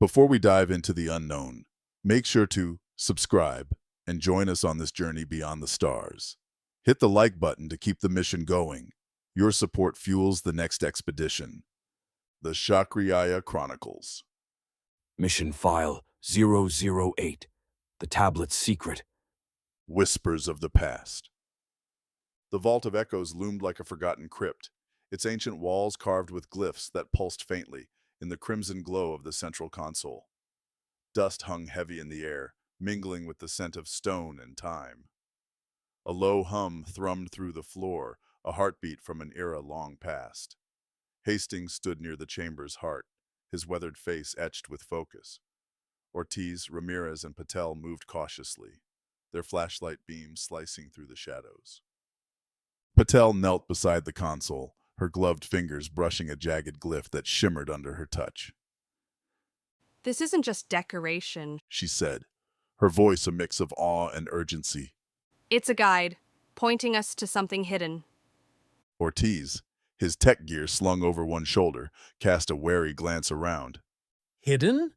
Before we dive into the unknown, make sure to subscribe and join us on this journey beyond the stars. Hit the like button to keep the mission going. Your support fuels the next expedition. The Shakri'aya Chronicles. Mission File 008. The tablet's secret. Whispers of the past. The Vault of Echoes loomed like a forgotten crypt, its ancient walls carved with glyphs that pulsed faintly in the crimson glow of the central console. Dust hung heavy in the air, mingling with the scent of stone and time. A low hum thrummed through the floor, a heartbeat from an era long past. Hastings stood near the chamber's heart, his weathered face etched with focus. Ortiz, Ramirez, and Patel moved cautiously, their flashlight beams slicing through the shadows. Patel knelt beside the console, her gloved fingers brushing a jagged glyph that shimmered under her touch. This isn't just decoration. She said, her voice a mix of awe and urgency. It's a guide, pointing us to something hidden. Ortiz, his tech gear slung over one shoulder, cast a wary glance around. Hidden?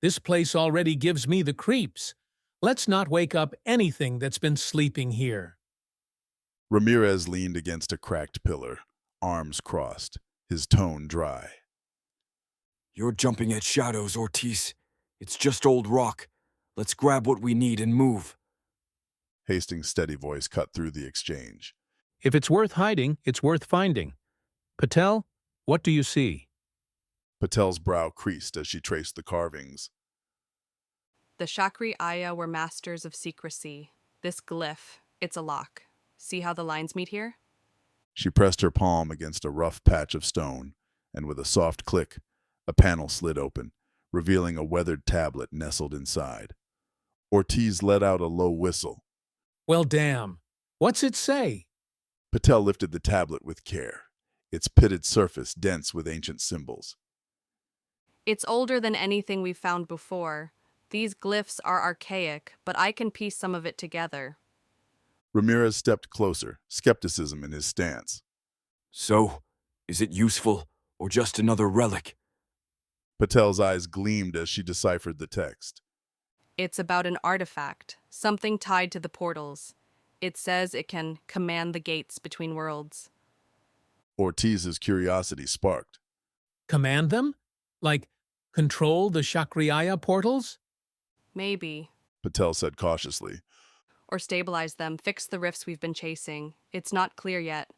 This place already gives me the creeps. Let's not wake up anything that's been sleeping here. Ramirez leaned against a cracked pillar, arms crossed, his tone dry. You're jumping at shadows, Ortiz. It's just old rock. Let's grab what we need and move. Hastings' steady voice cut through the exchange. If it's worth hiding, it's worth finding. Patel, what do you see? Patel's brow creased as she traced the carvings. The Shakri'aya were masters of secrecy. This glyph, it's a lock. See how the lines meet here? She pressed her palm against a rough patch of stone, and with a soft click, a panel slid open, revealing a weathered tablet nestled inside. Ortiz let out a low whistle. Well, damn. What's it say? Patel lifted the tablet with care, its pitted surface dense with ancient symbols. It's older than anything we've found before. These glyphs are archaic, but I can piece some of it together. Ramirez stepped closer, skepticism in his stance. So, is it useful or just another relic? Patel's eyes gleamed as she deciphered the text. It's about an artifact, something tied to the portals. It says it can command the gates between worlds. Ortiz's curiosity sparked. Command them? Like, control the Shakri'aya portals? Maybe. Patel said cautiously. Or stabilize them, fix the rifts we've been chasing. It's not clear yet.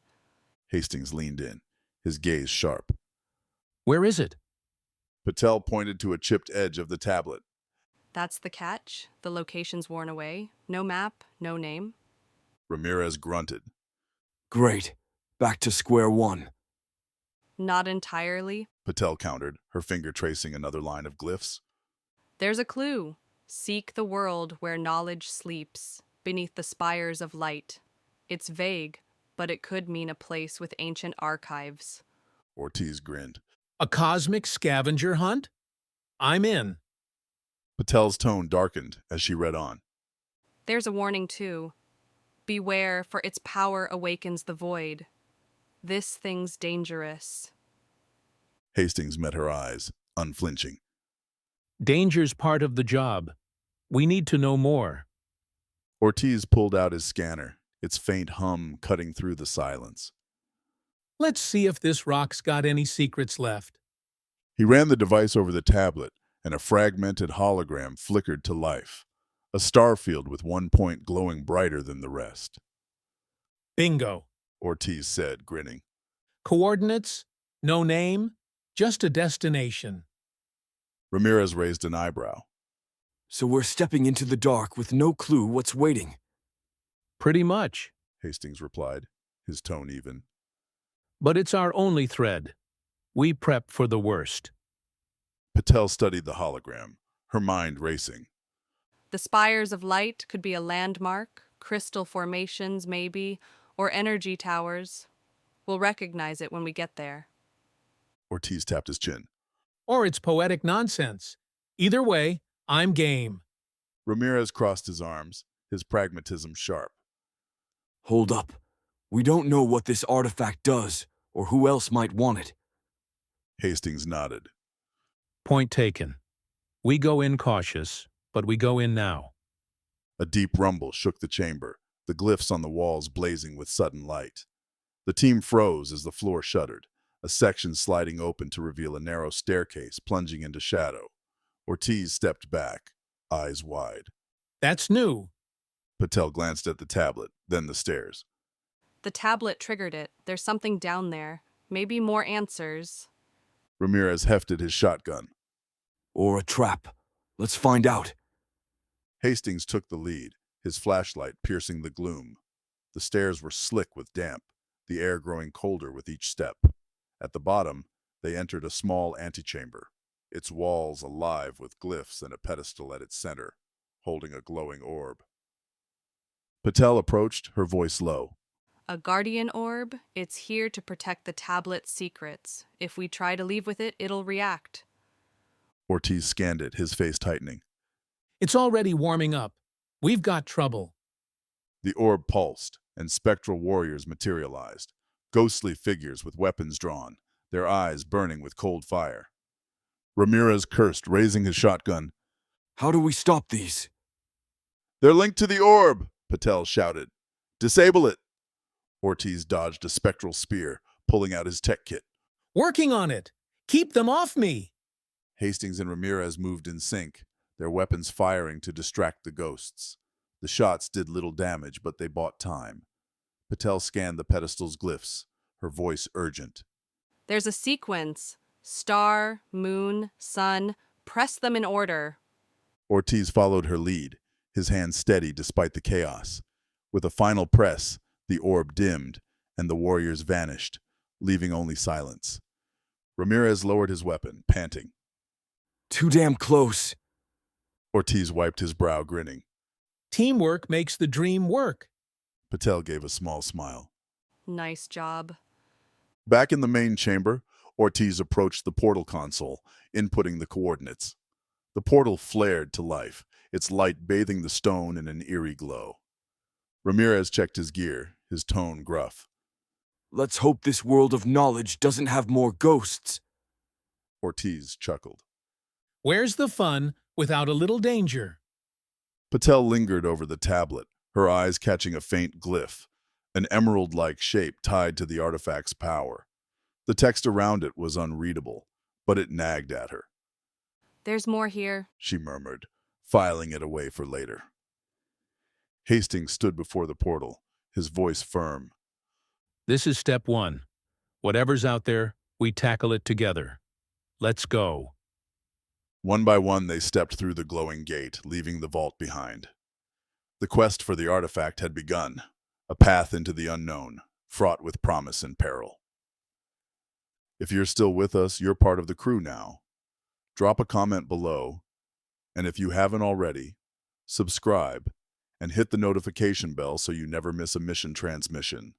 Hastings leaned in, his gaze sharp. Where is it? Patel pointed to a chipped edge of the tablet. That's the catch. The location's worn away. No map, no name. Ramirez grunted. Great. Back to square one. Not entirely. Patel countered, her finger tracing another line of glyphs. There's a clue. Seek the world where knowledge sleeps, beneath the spires of light. It's vague, but it could mean a place with ancient archives. Ortiz grinned. A cosmic scavenger hunt? I'm in. Patel's tone darkened as she read on. There's a warning, too. Beware, for its power awakens the void. This thing's dangerous. Hastings met her eyes, unflinching. Danger's part of the job. We need to know more. Ortiz pulled out his scanner, its faint hum cutting through the silence. Let's see if this rock's got any secrets left. He ran the device over the tablet, and a fragmented hologram flickered to life, a star field with one point glowing brighter than the rest. Bingo. Ortiz said, grinning. Coordinates? No name? Just a destination. Ramirez raised an eyebrow. So we're stepping into the dark with no clue what's waiting. Pretty much. Hastings replied, his tone even. But it's our only thread. We prep for the worst. Patel studied the hologram, her mind racing. The spires of light could be a landmark, crystal formations maybe, or energy towers. We'll recognize it when we get there. Ortiz tapped his chin. Or it's poetic nonsense. Either way, I'm game. Ramirez crossed his arms, his pragmatism sharp. Hold up. We don't know what this artifact does, or who else might want it. Hastings nodded. Point taken. We go in cautious, but we go in now. A deep rumble shook the chamber, the glyphs on the walls blazing with sudden light. The team froze as the floor shuddered, a section sliding open to reveal a narrow staircase plunging into shadow. Ortiz stepped back, eyes wide. That's new. Patel glanced at the tablet, then the stairs. The tablet triggered it. There's something down there. Maybe more answers. Ramirez hefted his shotgun. Or a trap. Let's find out. Hastings took the lead, his flashlight piercing the gloom. The stairs were slick with damp, the air growing colder with each step. At the bottom, they entered a small antechamber, its walls alive with glyphs and a pedestal at its center, holding a glowing orb. Patel approached, her voice low. A guardian orb? It's here to protect the tablet's secrets. If we try to leave with it, it'll react. Ortiz scanned it, his face tightening. It's already warming up. We've got trouble. The orb pulsed, and spectral warriors materialized, ghostly figures with weapons drawn, their eyes burning with cold fire. Ramirez cursed, raising his shotgun. How do we stop these? "They're linked to the orb," Patel shouted. "Disable it." Ortiz dodged a spectral spear, pulling out his tech kit. Working on it. Keep them off me. Hastings and Ramirez moved in sync, their weapons firing to distract the ghosts. The shots did little damage, but they bought time. Patel scanned the pedestal's glyphs, her voice urgent. There's a sequence. Star, moon, sun. Press them in order. Ortiz followed her lead, his hand steady despite the chaos. With a final press, the orb dimmed, and the warriors vanished, leaving only silence. Ramirez lowered his weapon, panting. Too damn close. Ortiz wiped his brow, grinning. Teamwork makes the dream work. Patel gave a small smile. Nice job. Back in the main chamber, Ortiz approached the portal console, inputting the coordinates. The portal flared to life, its light bathing the stone in an eerie glow. Ramirez checked his gear, his tone gruff. Let's hope this world of knowledge doesn't have more ghosts. Ortiz chuckled. Where's the fun without a little danger? Patel lingered over the tablet, her eyes catching a faint glyph, an emerald-like shape tied to the artifact's power. The text around it was unreadable, but it nagged at her. There's more here. She murmured, filing it away for later. Hastings stood before the portal, his voice firm. This is step one. Whatever's out there, we tackle it together. Let's go. One by one, they stepped through the glowing gate, leaving the vault behind. The quest for the artifact had begun, a path into the unknown, fraught with promise and peril. If you're still with us, you're part of the crew now. Drop a comment below, and if you haven't already, subscribe and hit the notification bell so you never miss a mission transmission.